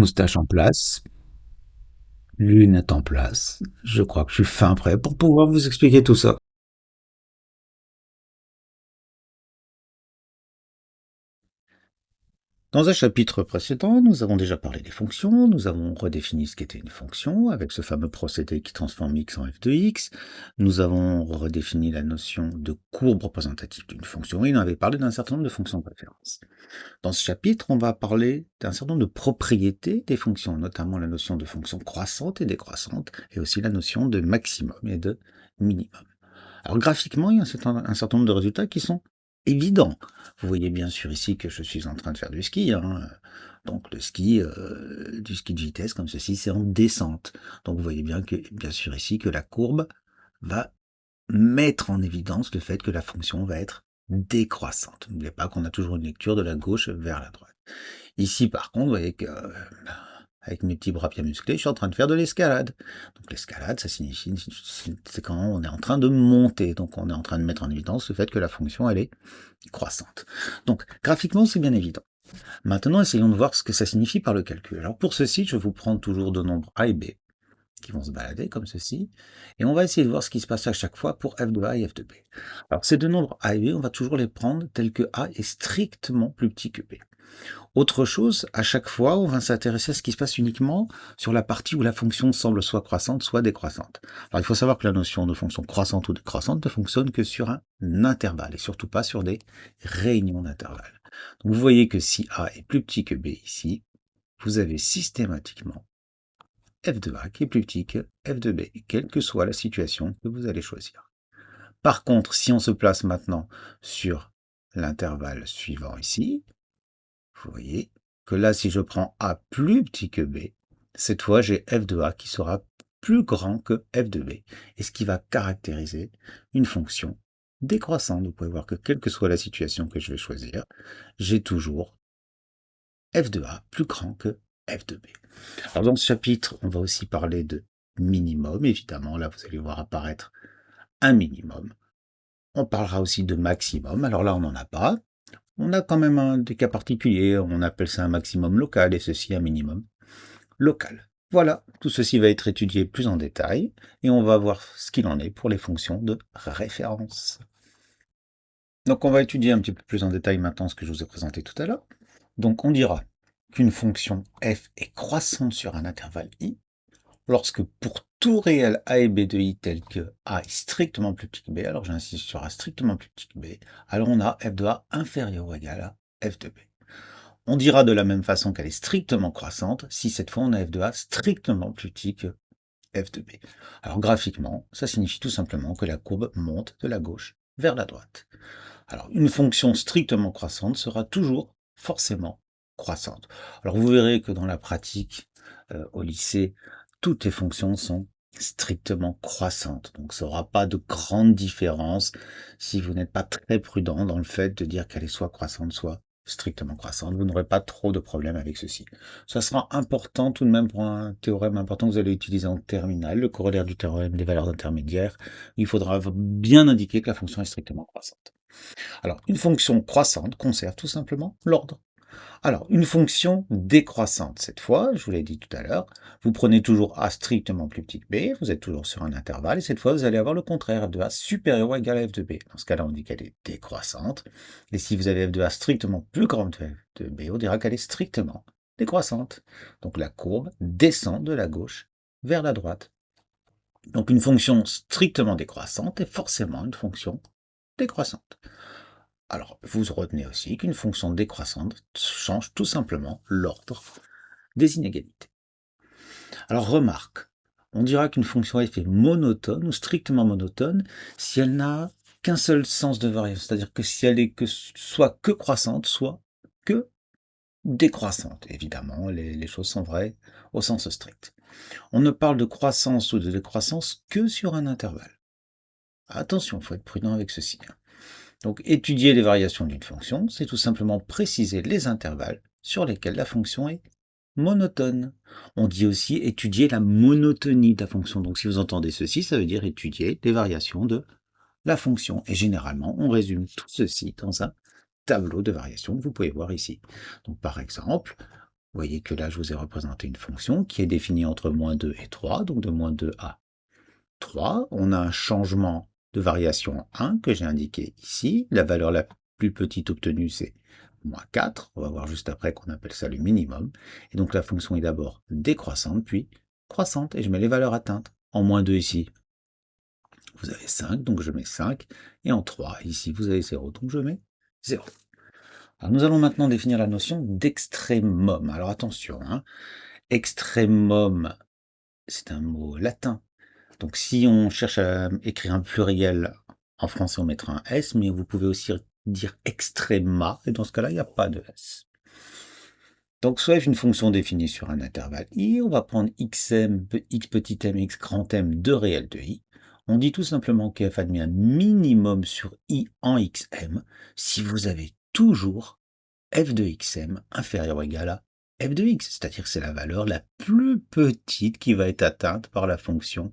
Moustache en place, lunettes en place. Je crois que je suis fin prêt pour pouvoir vous expliquer tout ça. Dans un chapitre précédent, nous avons déjà parlé des fonctions, nous avons redéfini ce qu'était une fonction avec ce fameux procédé qui transforme x en f de x, nous avons redéfini la notion de courbe représentative d'une fonction et on avait parlé d'un certain nombre de fonctions de référence. Dans ce chapitre, on va parler d'un certain nombre de propriétés des fonctions, notamment la notion de fonction croissante et décroissante, et aussi la notion de maximum et de minimum. Alors graphiquement, il y a un certain nombre de résultats qui sont évidents. Vous voyez bien sûr ici que je suis en train de faire du ski. Donc le ski, du ski de vitesse comme ceci, c'est en descente. Donc vous voyez bien sûr ici que la courbe va mettre en évidence le fait que la fonction va être décroissante. N'oubliez pas qu'on a toujours une lecture de la gauche vers la droite. Ici, par contre, vous voyez que, avec mes petits bras bien musclés, je suis en train de faire de l'escalade. Donc l'escalade, ça signifie, c'est quand on est en train de monter. Donc on est en train de mettre en évidence le fait que la fonction, elle est croissante. Donc graphiquement, c'est bien évident. Maintenant, essayons de voir ce que ça signifie par le calcul. Alors pour ceci, je vais vous prendre toujours deux nombres a et b qui vont se balader comme ceci, et on va essayer de voir ce qui se passe à chaque fois pour f de a et f de b. Alors ces deux nombres a et b, on va toujours les prendre tels que a est strictement plus petit que b. Autre chose, à chaque fois, on va s'intéresser à ce qui se passe uniquement sur la partie où la fonction semble soit croissante, soit décroissante. Alors il faut savoir que la notion de fonction croissante ou décroissante ne fonctionne que sur un intervalle, et surtout pas sur des réunions d'intervalles. Donc vous voyez que si a est plus petit que b ici, vous avez systématiquement f de a qui est plus petit que f de b, quelle que soit la situation que vous allez choisir. Par contre, si on se place maintenant sur l'intervalle suivant ici, vous voyez que là, si je prends a plus petit que b, cette fois, j'ai f de a qui sera plus grand que f de b, et ce qui va caractériser une fonction décroissante. Vous pouvez voir que quelle que soit la situation que je vais choisir, j'ai toujours f de a plus grand que f de b. Alors dans ce chapitre, on va aussi parler de minimum, évidemment, là vous allez voir apparaître un minimum. On parlera aussi de maximum, alors là on n'en a pas. On a quand même des cas particuliers, on appelle ça un maximum local et ceci un minimum local. Voilà, tout ceci va être étudié plus en détail et on va voir ce qu'il en est pour les fonctions de référence. Donc on va étudier un petit peu plus en détail maintenant ce que je vous ai présenté tout à l'heure. Donc on dira qu'une fonction f est croissante sur un intervalle i lorsque pour tout réel a et b de i tel que a est strictement plus petit que b, alors j'insiste sur a strictement plus petit que b, alors on a f de a inférieur ou égal à f de b. On dira de la même façon qu'elle est strictement croissante si cette fois on a f de a strictement plus petit que f de b. Alors graphiquement, ça signifie tout simplement que la courbe monte de la gauche vers la droite. Alors une fonction strictement croissante sera toujours forcément croissante. Alors vous verrez que dans la pratique au lycée, toutes les fonctions sont strictement croissantes. Donc ça n'aura pas de grande différence si vous n'êtes pas très prudent dans le fait de dire qu'elle est soit croissante, soit strictement croissante. Vous n'aurez pas trop de problèmes avec ceci. Ça sera important tout de même pour un théorème important que vous allez utiliser en terminale, le corollaire du théorème des valeurs intermédiaires. Il faudra bien indiquer que la fonction est strictement croissante. Alors, une fonction croissante conserve tout simplement l'ordre. Alors, une fonction décroissante, cette fois, je vous l'ai dit tout à l'heure, vous prenez toujours a strictement plus petit que b, vous êtes toujours sur un intervalle, et cette fois, vous allez avoir le contraire, f de a supérieur ou égal à f de b. Dans ce cas-là, on dit qu'elle est décroissante, et si vous avez f de a strictement plus grand que f de b, on dira qu'elle est strictement décroissante. Donc la courbe descend de la gauche vers la droite. Donc une fonction strictement décroissante est forcément une fonction décroissante. Alors, vous retenez aussi qu'une fonction décroissante change tout simplement l'ordre des inégalités. Alors, remarque, on dira qu'une fonction f est monotone ou strictement monotone si elle n'a qu'un seul sens de variation, c'est-à-dire que si elle est soit que croissante, soit que décroissante. Évidemment, les choses sont vraies au sens strict. On ne parle de croissance ou de décroissance que sur un intervalle. Attention, il faut être prudent avec ceci. Donc étudier les variations d'une fonction, c'est tout simplement préciser les intervalles sur lesquels la fonction est monotone. On dit aussi étudier la monotonie de la fonction. Donc si vous entendez ceci, ça veut dire étudier les variations de la fonction. Et généralement, on résume tout ceci dans un tableau de variations que vous pouvez voir ici. Donc par exemple, voyez que là, je vous ai représenté une fonction qui est définie entre -2 et 3, donc de -2 à 3. On a un changement de variation 1 que j'ai indiqué ici. La valeur la plus petite obtenue, c'est -4. On va voir juste après qu'on appelle ça le minimum. Et donc la fonction est d'abord décroissante, puis croissante. Et je mets les valeurs atteintes. En -2 ici, vous avez 5, donc je mets 5. Et en 3, ici, vous avez 0, donc je mets 0. Alors nous allons maintenant définir la notion d'extrémum. Alors attention, hein, extrémum, c'est un mot latin. Donc si on cherche à écrire un pluriel en français, on mettra un S, mais vous pouvez aussi dire extrema, et dans ce cas-là, il n'y a pas de S. Donc soit une fonction définie sur un intervalle i, on va prendre xm, x petit m, x grand M, deux réels de i. On dit tout simplement que f admet un minimum sur i en xm si vous avez toujours f de xm inférieur ou égal à f de x, c'est-à-dire que c'est la valeur la plus petite qui va être atteinte par la fonction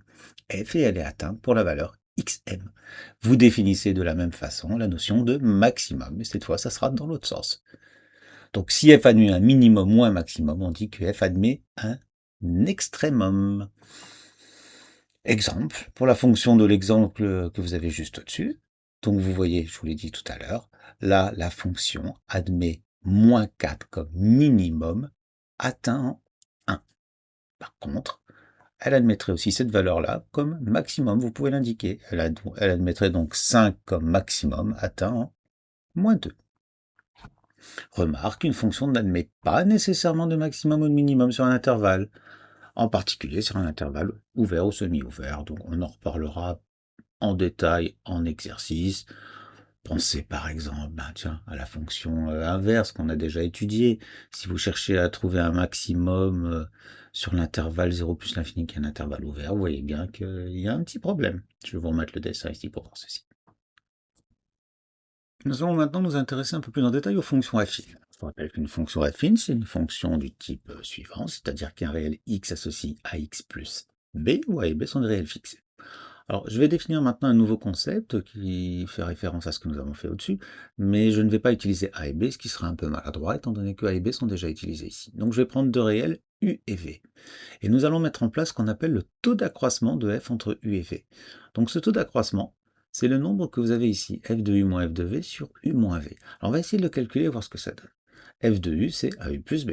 f et elle est atteinte pour la valeur xm. Vous définissez de la même façon la notion de maximum, mais cette fois ça sera dans l'autre sens. Donc si f admet un minimum ou un maximum, on dit que f admet un extrémum. Exemple, pour la fonction de l'exemple que vous avez juste au-dessus, donc vous voyez, je vous l'ai dit tout à l'heure, là la fonction admet -4 comme minimum atteint en 1. Par contre, elle admettrait aussi cette valeur-là comme maximum, vous pouvez l'indiquer. Elle admettrait donc 5 comme maximum atteint en -2. Remarque, une fonction n'admet pas nécessairement de maximum ou de minimum sur un intervalle, en particulier sur un intervalle ouvert ou semi-ouvert, donc on en reparlera en détail en exercice. Pensez par exemple à la fonction inverse qu'on a déjà étudiée. Si vous cherchez à trouver un maximum sur l'intervalle 0 plus l'infini qui est un intervalle ouvert, vous voyez bien qu'il y a un petit problème. Je vais vous remettre le dessin ici pour voir ceci. Nous allons maintenant nous intéresser un peu plus en détail aux fonctions affines. Je vous rappelle qu'une fonction affine, c'est une fonction du type suivant, c'est-à-dire qu'un réel x associe à x plus b, où a et b sont des réels fixés. Alors, je vais définir maintenant un nouveau concept qui fait référence à ce que nous avons fait au-dessus, mais je ne vais pas utiliser a et b, ce qui sera un peu maladroit, étant donné que a et b sont déjà utilisés ici. Donc, je vais prendre deux réels u et v. Et nous allons mettre en place ce qu'on appelle le taux d'accroissement de f entre u et v. Donc, ce taux d'accroissement, c'est le nombre que vous avez ici, f de u moins f de v sur u moins v. Alors, on va essayer de le calculer et voir ce que ça donne. F de u, c'est au plus b.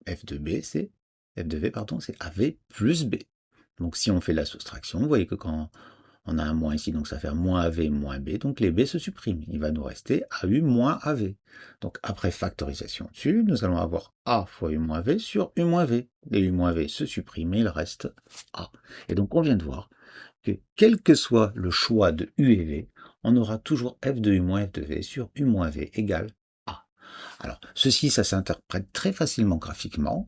F de b, c'est f de v, pardon, c'est av plus b. Donc, si on fait la soustraction, vous voyez que quand on a un moins ici, donc ça fait moins AV moins B, donc les B se suppriment. Il va nous rester AU moins AV. Donc après factorisation dessus, nous allons avoir A fois U moins V sur U moins V. Les U moins V se suppriment et il reste A. Et donc on vient de voir que quel que soit le choix de U et V, on aura toujours F de U moins F de V sur U moins V égale A. Alors, ceci, ça s'interprète très facilement graphiquement.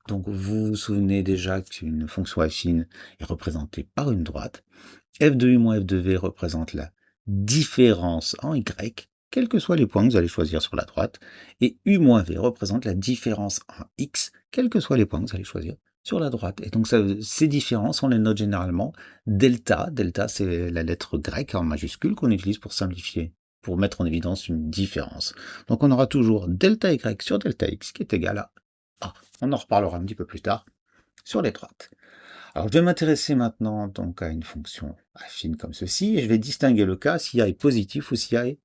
Donc, vous vous souvenez déjà qu'une fonction affine est représentée par une droite. F de u moins f de v représente la différence en y, quels que soient les points que vous allez choisir sur la droite, et u moins v représente la différence en x, quels que soient les points que vous allez choisir sur la droite. Et donc ces différences, on les note généralement delta. Delta, c'est la lettre grecque en majuscule qu'on utilise pour simplifier, pour mettre en évidence une différence. Donc on aura toujours delta y sur delta x qui est égal à a. On en reparlera un petit peu plus tard sur les droites. Alors, je vais m'intéresser maintenant donc à une fonction affine comme ceci, et je vais distinguer le cas si a est positif ou si a est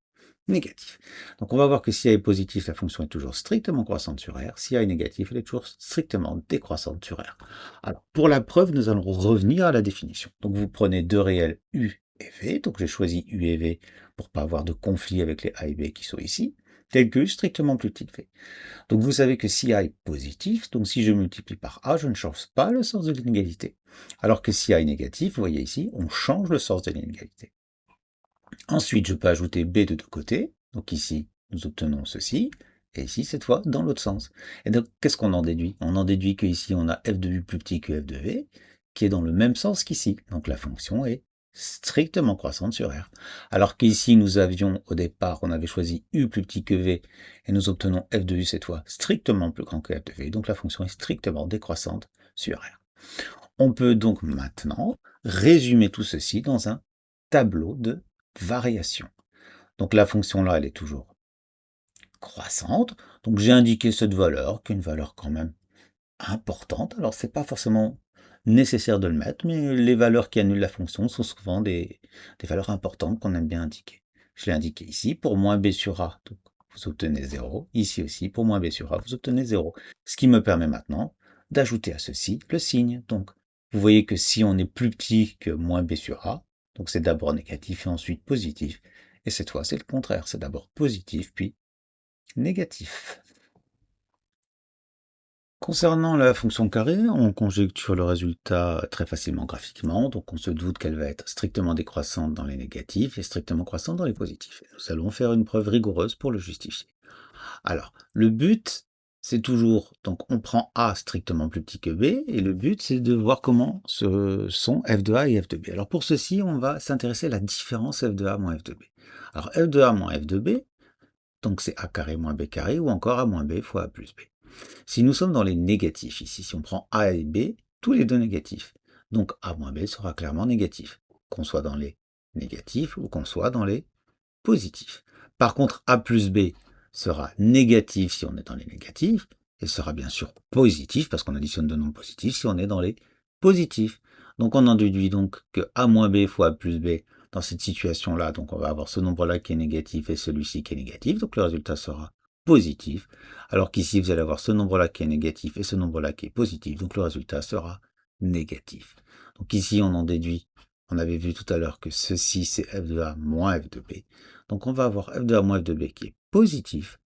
négatif. Donc, on va voir que si a est positif, la fonction est toujours strictement croissante sur R. Si a est négatif, elle est toujours strictement décroissante sur R. Alors, pour la preuve, nous allons revenir à la définition. Donc, vous prenez deux réels U et V. Donc, j'ai choisi U et V pour ne pas avoir de conflit avec les A et B qui sont ici, tel que U strictement plus petit que V. Donc vous savez que si A est positif, donc si je multiplie par A, je ne change pas le sens de l'inégalité. Alors que si A est négatif, vous voyez ici, on change le sens de l'inégalité. Ensuite, je peux ajouter B de deux côtés. Donc ici, nous obtenons ceci. Et ici, cette fois, dans l'autre sens. Et donc, qu'est-ce qu'on en déduit? On en déduit qu'ici, on a f de u plus petit que f de v, qui est dans le même sens qu'ici. Donc la fonction est strictement croissante sur R. Alors qu'ici, nous avions, au départ, on avait choisi U plus petit que V, et nous obtenons F de U cette fois strictement plus grand que F de V, donc la fonction est strictement décroissante sur R. On peut donc maintenant résumer tout ceci dans un tableau de variation. Donc la fonction là, elle est toujours croissante, donc j'ai indiqué cette valeur, qui est une valeur quand même importante. Alors, c'est pas forcément nécessaire de le mettre, mais les valeurs qui annulent la fonction sont souvent des valeurs importantes qu'on aime bien indiquer. Je l'ai indiqué ici, pour moins b sur a, donc vous obtenez 0. Ici aussi, pour moins b sur a, vous obtenez 0. Ce qui me permet maintenant d'ajouter à ceci le signe. Donc, vous voyez que si on est plus petit que moins b sur a, donc c'est d'abord négatif et ensuite positif. Et cette fois, c'est le contraire. C'est d'abord positif, puis négatif. Concernant la fonction carré, on conjecture le résultat très facilement graphiquement, donc on se doute qu'elle va être strictement décroissante dans les négatifs et strictement croissante dans les positifs. Nous allons faire une preuve rigoureuse pour le justifier. Alors, le but, c'est toujours, donc on prend A strictement plus petit que B, et le but, c'est de voir comment sont f de A et f de B. Alors pour ceci, on va s'intéresser à la différence f de A moins f de B. Alors f de A moins f de B, donc c'est A carré moins B carré, ou encore A moins B fois A plus B. Si nous sommes dans les négatifs ici, si on prend A et B, tous les deux négatifs, donc A moins B sera clairement négatif, qu'on soit dans les négatifs ou qu'on soit dans les positifs. Par contre, A plus B sera négatif si on est dans les négatifs, et sera bien sûr positif, parce qu'on additionne deux nombres positifs, si on est dans les positifs. Donc on en déduit donc que A moins B fois A plus B, dans cette situation-là, donc on va avoir ce nombre-là qui est négatif et celui-ci qui est négatif, donc le résultat sera positif, alors qu'ici vous allez avoir ce nombre-là qui est négatif et ce nombre-là qui est positif, donc le résultat sera négatif. Donc ici on en déduit, on avait vu tout à l'heure que ceci c'est f de A moins f de B, donc on va avoir f de A moins f de B qui est positif,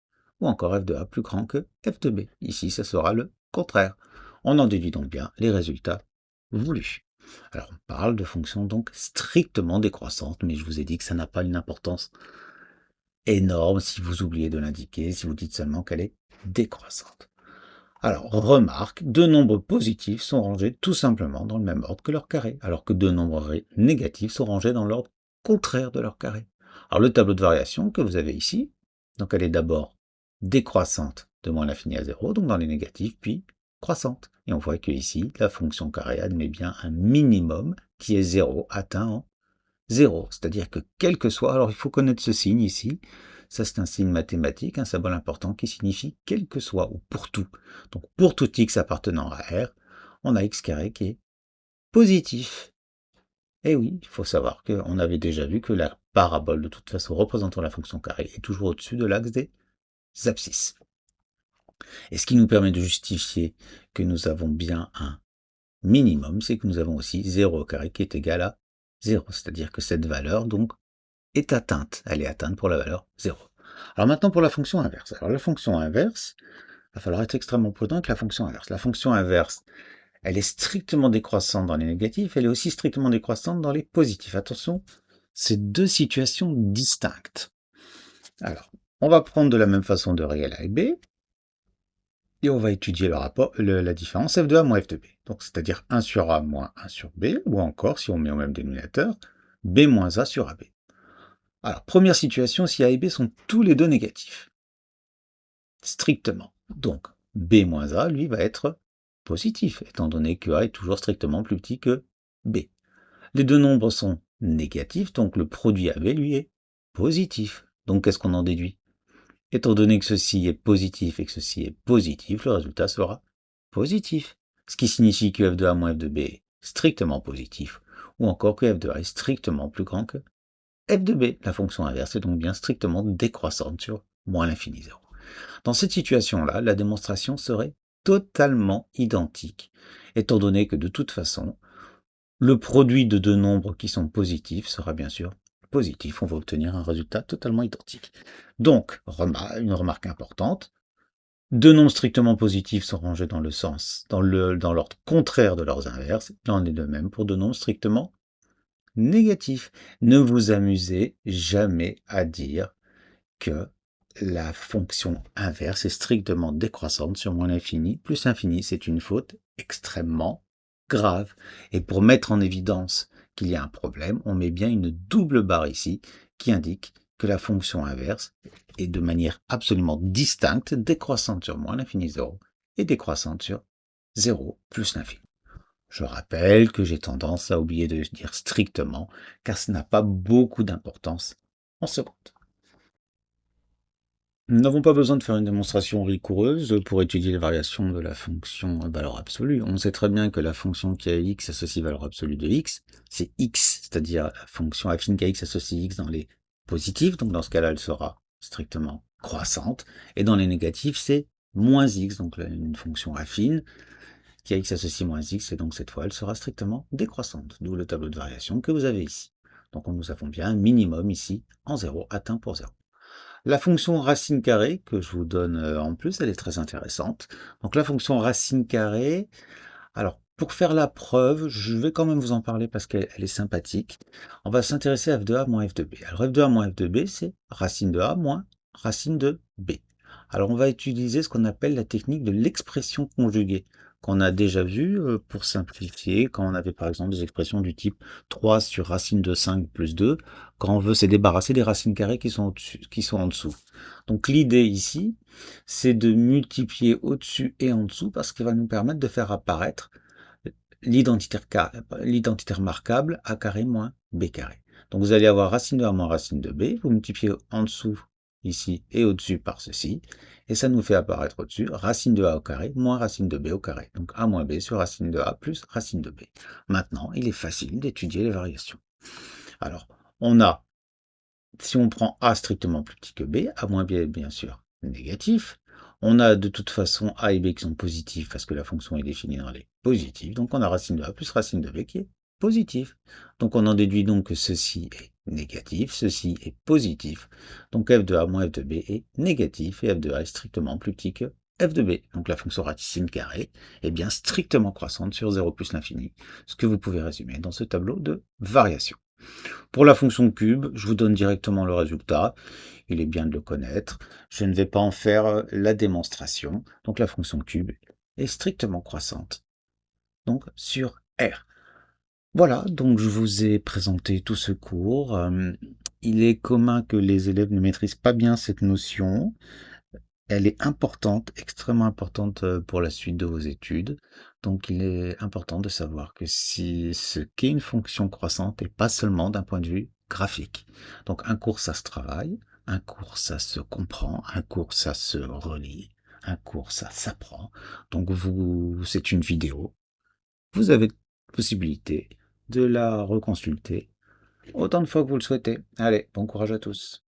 ou encore f de A plus grand que f de B. Ici ça sera le contraire. On en déduit donc bien les résultats voulus. Alors on parle de fonctions donc strictement décroissantes, mais je vous ai dit que ça n'a pas une importance énorme si vous oubliez de l'indiquer, si vous dites seulement qu'elle est décroissante. Alors, remarque, deux nombres positifs sont rangés tout simplement dans le même ordre que leur carré, alors que deux nombres négatifs sont rangés dans l'ordre contraire de leur carré. Alors, le tableau de variation que vous avez ici, donc elle est d'abord décroissante de moins l'infini à 0, donc dans les négatifs, puis croissante. Et on voit que ici, la fonction carré admet bien un minimum qui est 0 atteint en 0, c'est-à-dire que quel que soit, alors il faut connaître ce signe ici, ça c'est un signe mathématique, un symbole important qui signifie quel que soit, ou pour tout. Donc pour tout x appartenant à R, on a x carré qui est positif. Et oui, il faut savoir qu'on avait déjà vu que la parabole de toute façon représentant la fonction carré est toujours au-dessus de l'axe des abscisses. Et ce qui nous permet de justifier que nous avons bien un minimum, c'est que nous avons aussi 0 carré qui est égal à 0, c'est-à-dire que cette valeur, donc, est atteinte. Elle est atteinte pour la valeur 0. Alors maintenant pour la fonction inverse. Alors la fonction inverse, il va falloir être extrêmement prudent avec la fonction inverse. La fonction inverse, elle est strictement décroissante dans les négatifs, elle est aussi strictement décroissante dans les positifs. Attention, c'est deux situations distinctes. Alors, on va prendre de la même façon de réel A et B, et on va étudier le rapport, la différence f de A moins f de B. Donc c'est-à-dire 1 sur A moins 1 sur B, ou encore, si on met au même dénominateur, B moins A sur AB. Alors, première situation, si A et B sont tous les deux négatifs. Strictement. Donc, B moins A, lui, va être positif, étant donné que A est toujours strictement plus petit que B. Les deux nombres sont négatifs, donc le produit AB, lui, est positif. Donc, qu'est-ce qu'on en déduit? Étant donné que ceci est positif et que ceci est positif, le résultat sera positif. Ce qui signifie que f de A moins f de B est strictement positif, ou encore que f de A est strictement plus grand que f de B. La fonction inverse est donc bien strictement décroissante sur moins l'infini 0. Dans cette situation-là, la démonstration serait totalement identique, étant donné que de toute façon, le produit de deux nombres qui sont positifs sera bien sûr positif. On va obtenir un résultat totalement identique. Donc, une remarque importante, deux nombres strictement positifs sont rangés dans le sens, dans l'ordre contraire de leurs inverses. Il en est de même pour deux nombres strictement négatifs. Ne vous amusez jamais à dire que la fonction inverse est strictement décroissante sur moins l'infini. Plus l'infini, c'est une faute extrêmement grave. Et pour mettre en évidence qu'il y a un problème, on met bien une double barre ici qui indique que la fonction inverse est de manière absolument distincte décroissante sur moins l'infini 0 et décroissante sur 0 plus l'infini. Je rappelle que j'ai tendance à oublier de dire strictement, car ça n'a pas beaucoup d'importance en seconde. Nous n'avons pas besoin de faire une démonstration rigoureuse pour étudier les variations de la fonction valeur absolue. On sait très bien que la fonction qui a x associe valeur absolue de x, c'est x, c'est-à-dire la fonction affine kx associe x dans les positifs, donc dans ce cas-là, elle sera strictement croissante, et dans les négatifs, c'est moins x, donc là, une fonction affine qui a x associe moins x, et donc cette fois, elle sera strictement décroissante, d'où le tableau de variation que vous avez ici. Donc nous avons bien un minimum ici en 0 atteint pour 0. La fonction racine carrée, que je vous donne en plus, elle est très intéressante. Donc la fonction racine carrée, alors pour faire la preuve, je vais quand même vous en parler parce qu'elle est sympathique. On va s'intéresser à f de a moins f de b. Alors f de a moins f de b, c'est racine de a moins racine de b. Alors on va utiliser ce qu'on appelle la technique de l'expression conjuguée, qu'on a déjà vu pour simplifier, quand on avait par exemple des expressions du type 3 sur racine de 5 plus 2, quand on veut se débarrasser des racines carrées qui sont, qui sont en dessous. Donc l'idée ici, c'est de multiplier au-dessus et en dessous parce qu'il va nous permettre de faire apparaître l'identitaire marquable a carré moins b carré. Donc vous allez avoir racine de a moins racine de b, vous multipliez en dessous ici et au-dessus par ceci, et ça nous fait apparaître au-dessus racine de a au carré moins racine de b au carré. Donc a moins b sur racine de a plus racine de b. Maintenant, il est facile d'étudier les variations. Alors, on a, si on prend a strictement plus petit que b, a moins b est bien sûr négatif. On a de toute façon a et b qui sont positifs parce que la fonction est définie dans les positifs. Donc on a racine de a plus racine de b qui est positif. Donc on en déduit donc que ceci est négatif, ceci est positif. Donc f de a moins f de b est négatif et f de a est strictement plus petit que f de b. Donc la fonction racine carrée est bien strictement croissante sur 0 plus l'infini, ce que vous pouvez résumer dans ce tableau de variation. Pour la fonction cube, je vous donne directement le résultat. Il est bien de le connaître. Je ne vais pas en faire la démonstration. Donc la fonction cube est strictement croissante. Donc sur R. Voilà, donc je vous ai présenté tout ce cours. Il est commun que les élèves ne maîtrisent pas bien cette notion. Elle est importante, extrêmement importante pour la suite de vos études. Donc il est important de savoir que si ce qu'est une fonction croissante et pas seulement d'un point de vue graphique. Donc un cours, ça se travaille, un cours, ça se comprend, un cours, ça se relie, un cours, ça s'apprend. Donc c'est une vidéo. Vous avez possibilité de la reconsulter autant de fois que vous le souhaitez. Allez, bon courage à tous.